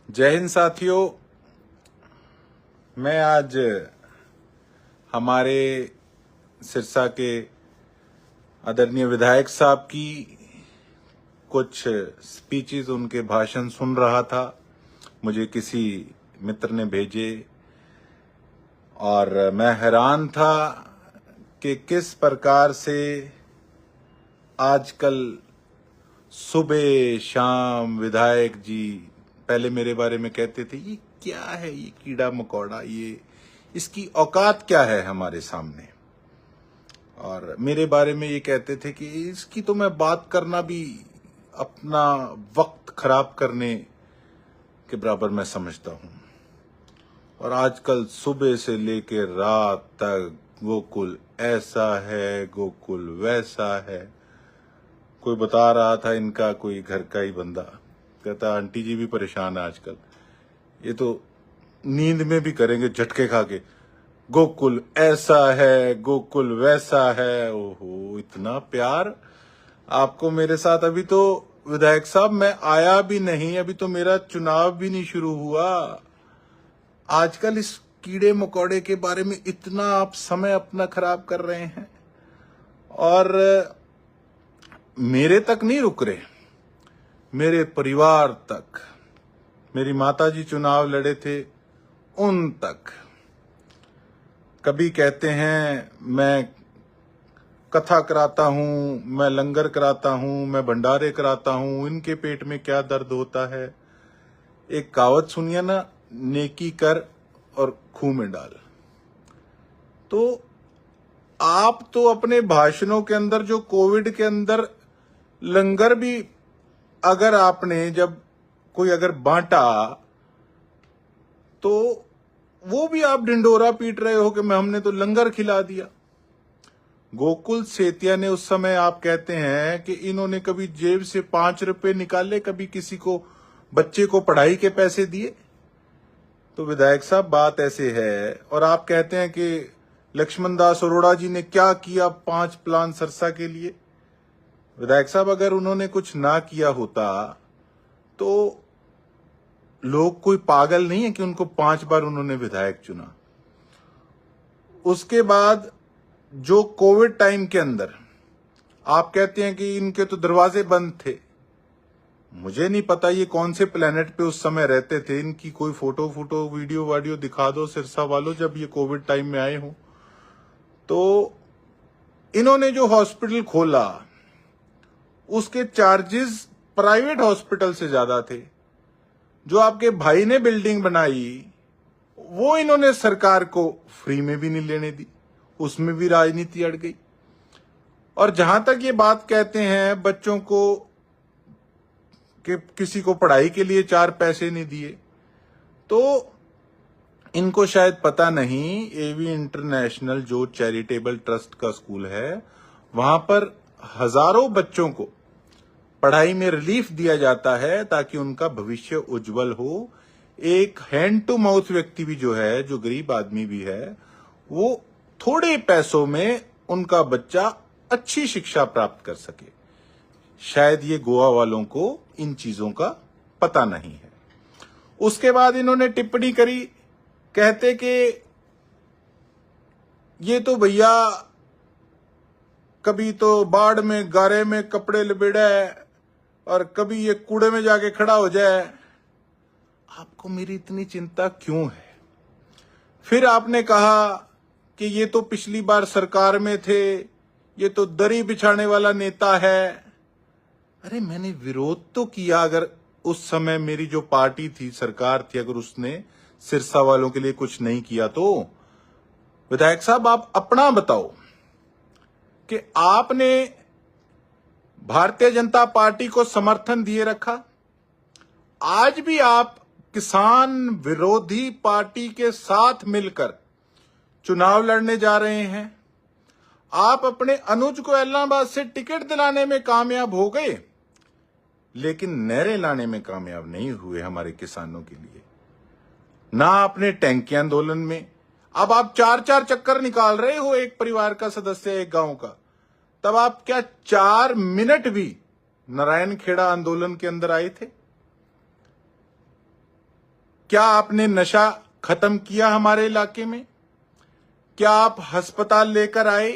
जय हिंद साथियों। मैं आज हमारे सिरसा के आदरणीय विधायक साहब की कुछ स्पीचेस, उनके भाषण सुन रहा था। मुझे किसी मित्र ने भेजे और मैं हैरान था कि किस प्रकार से आजकल सुबह शाम विधायक जी पहले मेरे बारे में कहते थे, ये क्या है, ये कीड़ा मकोड़ा, ये इसकी औकात क्या है हमारे सामने। और मेरे बारे में ये कहते थे कि इसकी तो मैं बात करना भी अपना वक्त खराब करने के बराबर मैं समझता हूं। और आजकल सुबह से लेकर रात तक गोकुल ऐसा है, गोकुल वैसा है। कोई बता रहा था, इनका कोई घर का ही बंदा कहता, आंटी जी भी परेशान है आजकल, ये तो नींद में भी करेंगे झटके खा के, गोकुल ऐसा है, गोकुल वैसा है। ओहो, इतना प्यार आपको मेरे साथ। अभी तो विधायक साहब मैं आया भी नहीं, अभी तो मेरा चुनाव भी नहीं शुरू हुआ। आजकल इस कीड़े मकोड़े के बारे में इतना आप समय अपना खराब कर रहे हैं। और मेरे तक नहीं रुक रहे, मेरे परिवार तक। मेरी माताजी चुनाव लड़े थे, उन तक। कभी कहते हैं मैं कथा कराता हूं, मैं लंगर कराता हूं, मैं भंडारे कराता हूं, इनके पेट में क्या दर्द होता है। एक कहावत सुनिए ना, नेकी कर और खूह में डाल। तो आप तो अपने भाषणों के अंदर जो कोविड के अंदर लंगर भी अगर आपने जब कोई अगर बांटा तो वो भी आप ढिंडोरा पीट रहे हो कि मैं हमने तो लंगर खिला दिया। गोकुल सेतिया ने उस समय, आप कहते हैं कि इन्होंने कभी जेब से 5 रुपए निकाले, कभी किसी को बच्चे को पढ़ाई के पैसे दिए। तो विधायक साहब बात ऐसे है। और आप कहते हैं कि लक्ष्मण दास अरोड़ा जी ने क्या किया 5 प्लान सिरसा के लिए। विधायक साहब अगर उन्होंने कुछ ना किया होता तो लोग कोई पागल नहीं है कि उनको 5 बार उन्होंने विधायक चुना। उसके बाद जो कोविड टाइम के अंदर आप कहते हैं कि इनके तो दरवाजे बंद थे। मुझे नहीं पता ये कौन से प्लेनेट पे उस समय रहते थे। इनकी कोई फोटो वीडियो वाडियो दिखा दो सिरसा वालों, जब ये कोविड टाइम में आए हों। तो इन्होंने जो हॉस्पिटल खोला उसके चार्जेस प्राइवेट हॉस्पिटल से ज्यादा थे। जो आपके भाई ने बिल्डिंग बनाई वो इन्होंने सरकार को फ्री में भी नहीं लेने दी, उसमें भी राजनीति अड़ गई। और जहां तक ये बात कहते हैं बच्चों को कि किसी को पढ़ाई के लिए 4 पैसे नहीं दिए, तो इनको शायद पता नहीं, एवी इंटरनेशनल जो चैरिटेबल ट्रस्ट का स्कूल है, वहां पर हजारों बच्चों को पढ़ाई में रिलीफ दिया जाता है ताकि उनका भविष्य उज्जवल हो। एक हैंड टू माउथ व्यक्ति भी जो है, जो गरीब आदमी भी है, वो थोड़े पैसों में उनका बच्चा अच्छी शिक्षा प्राप्त कर सके। शायद ये गोवा वालों को इन चीजों का पता नहीं है। उसके बाद इन्होंने टिप्पणी करी, कहते कि ये तो भैया कभी तो बाढ़ में गारे में कपड़े लपेड़ा है और कभी ये कूड़े में जाके खड़ा हो जाए। आपको मेरी इतनी चिंता क्यों है? फिर आपने कहा कि ये तो पिछली बार सरकार में थे, ये तो दरी बिछाने वाला नेता है। अरे मैंने विरोध तो किया, अगर उस समय मेरी जो पार्टी थी, सरकार थी, अगर उसने सिरसा वालों के लिए कुछ नहीं किया तो। विधायक साहब आप अपना बताओ कि आपने भारतीय जनता पार्टी को समर्थन दिए रखा। आज भी आप किसान विरोधी पार्टी के साथ मिलकर चुनाव लड़ने जा रहे हैं। आप अपने अनुज को इलाहाबाद से टिकट दिलाने में कामयाब हो गए, लेकिन नहरें लाने में कामयाब नहीं हुए हमारे किसानों के लिए। ना आपने टैंकी आंदोलन में, अब आप 4-4 चक्कर निकाल रहे हो, एक परिवार का सदस्य एक गांव का। तब आप क्या 4 मिनट भी नारायण खेड़ा आंदोलन के अंदर आए थे? क्या आपने नशा खत्म किया हमारे इलाके में? क्या आप अस्पताल लेकर आए?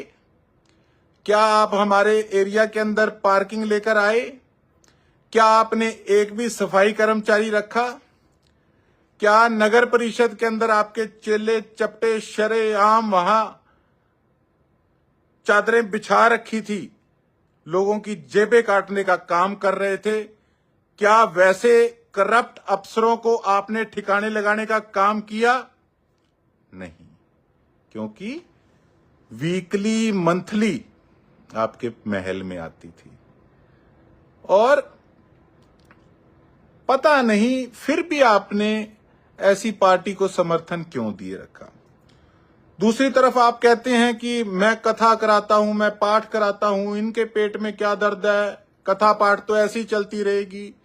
क्या आप हमारे एरिया के अंदर पार्किंग लेकर आए? क्या आपने एक भी सफाई कर्मचारी रखा? क्या नगर परिषद के अंदर आपके चेले चपटे शरेआम वहां चादरें बिछा रखी थी, लोगों की जेबें काटने का काम कर रहे थे? क्या वैसे करप्ट अफसरों को आपने ठिकाने लगाने का काम किया? नहीं, क्योंकि वीकली मंथली आपके महल में आती थी और पता नहीं फिर भी आपने ऐसी पार्टी को समर्थन क्यों दिए रखा। दूसरी तरफ आप कहते हैं कि मैं कथा कराता हूं, मैं पाठ कराता हूं, इनके पेट में क्या दर्द है, कथा पाठ तो ऐसी चलती रहेगी।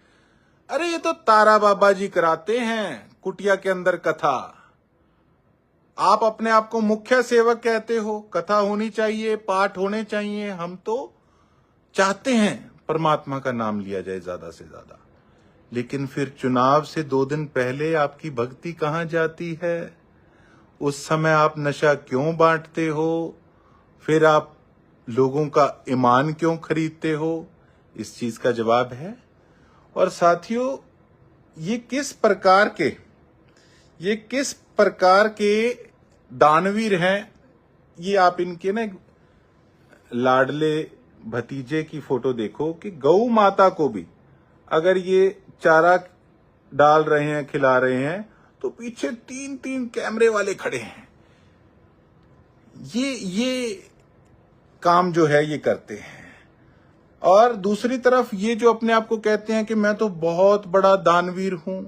अरे ये तो तारा बाबा जी कराते हैं कुटिया के अंदर कथा। आप अपने आप को मुख्य सेवक कहते हो, कथा होनी चाहिए, पाठ होने चाहिए। हम तो चाहते हैं परमात्मा का नाम लिया जाए ज्यादा से ज्यादा, लेकिन फिर चुनाव से 2 दिन पहले आपकी भक्ति कहां जाती है? उस समय आप नशा क्यों बांटते हो? फिर आप लोगों का ईमान क्यों खरीदते हो? इस चीज का जवाब है। और साथियों, ये किस प्रकार के दानवीर हैं, ये आप इनके ना लाडले भतीजे की फोटो देखो कि गौ माता को भी अगर ये चारा डाल रहे हैं, खिला रहे हैं, तो पीछे 3-3 कैमरे वाले खड़े हैं। ये काम जो है ये करते हैं। और दूसरी तरफ ये जो अपने आप को कहते हैं कि मैं तो बहुत बड़ा दानवीर हूं,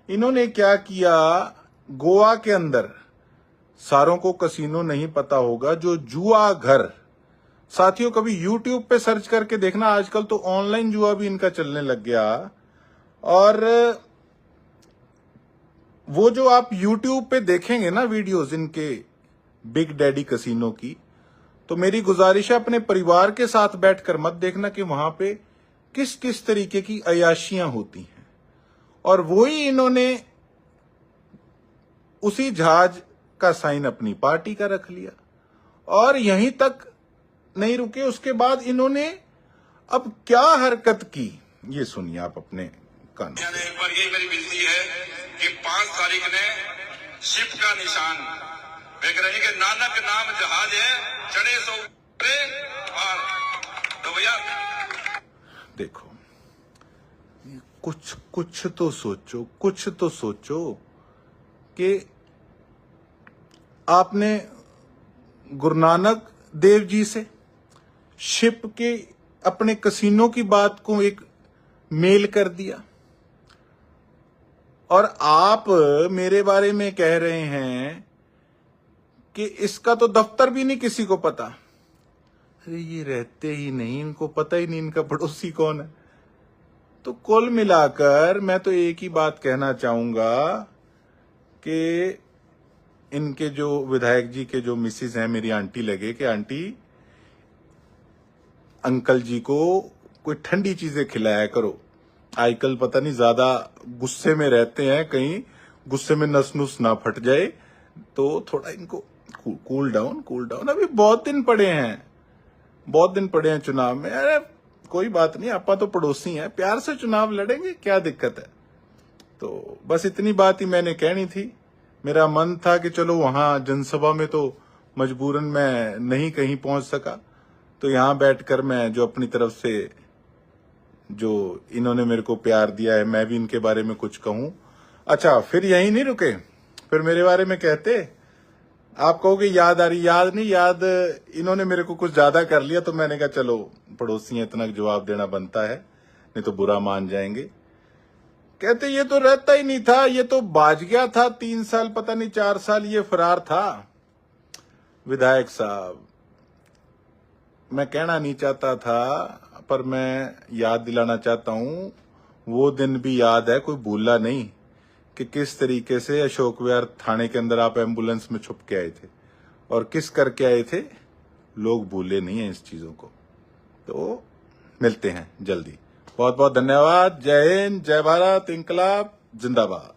इन्होंने क्या किया, गोवा के अंदर, सारों को कसीनो नहीं पता होगा, जो जुआ घर, साथियों कभी YouTube पे सर्च करके देखना, आजकल तो ऑनलाइन जुआ भी इनका चलने लग गया। और वो जो आप YouTube पे देखेंगे ना वीडियोस इनके बिग डैडी कसीनो की, तो मेरी गुजारिश है अपने परिवार के साथ बैठकर मत देखना कि वहां पे किस किस तरीके की अयाशियां होती हैं। और वही इन्होंने उसी जहाज का साइन अपनी पार्टी का रख लिया और यहीं तक नहीं रुके। उसके बाद इन्होंने अब क्या हरकत की, ये सुनिए आप अपने कान। एक बार ये मेरी विनती है कि 5 तारीख ने शिप का निशान देख रहे हैं कि नानक नाम जहाज है, चढ़े सो और तो भैया देखो, कुछ तो सोचो कि आपने गुरु नानक देव जी से शिप के अपने कसीनो की बात को एक मेल कर दिया और आप मेरे बारे में कह रहे हैं कि इसका तो दफ्तर भी नहीं किसी को पता। अरे ये रहते ही नहीं, इनको पता ही नहीं इनका पड़ोसी कौन है। तो कुल मिलाकर मैं तो एक ही बात कहना चाहूंगा कि इनके जो विधायक जी के जो मिसेज हैं, मेरी आंटी लगे कि आंटी अंकल जी को कोई ठंडी चीजें खिलाया करो। आजकल पता नहीं ज्यादा गुस्से में रहते हैं, कहीं गुस्से में नस नुस ना फट जाए, तो थोड़ा इनको कूल डाउन। अभी बहुत दिन पड़े हैं चुनाव में। अरे कोई बात नहीं, आपा तो पड़ोसी हैं, प्यार से चुनाव लड़ेंगे, क्या दिक्कत है। तो बस इतनी बात ही मैंने कहनी थी। मेरा मन था कि चलो वहां जनसभा में तो मजबूरन मैं नहीं कहीं पहुंच सका, तो यहां बैठकर मैं जो अपनी तरफ से जो इन्होंने मेरे को प्यार दिया है, मैं भी इनके बारे में कुछ कहूं। अच्छा, फिर यहीं नहीं रुके, फिर मेरे बारे में कहते, आप कहोगे याद आ रही, याद नहीं, याद इन्होंने मेरे को कुछ ज्यादा कर लिया, तो मैंने कहा चलो पड़ोसी हैं, इतना जवाब देना बनता है, नहीं तो बुरा मान जाएंगे। कहते ये तो रहता ही नहीं था, ये तो बाज गया था, 3 साल पता नहीं 4 साल ये फरार था। विधायक साहब, मैं कहना नहीं चाहता था, पर मैं याद दिलाना चाहता हूं, वो दिन भी याद है, कोई भूला नहीं, कि किस तरीके से अशोक विहार थाने के अंदर आप एम्बुलेंस में छुप के आए थे और किस करके आए थे। लोग भूले नहीं हैं इस चीजों को। तो मिलते हैं जल्दी। बहुत बहुत धन्यवाद। जय हिंद, जय भारत, इंकलाब जिंदाबाद।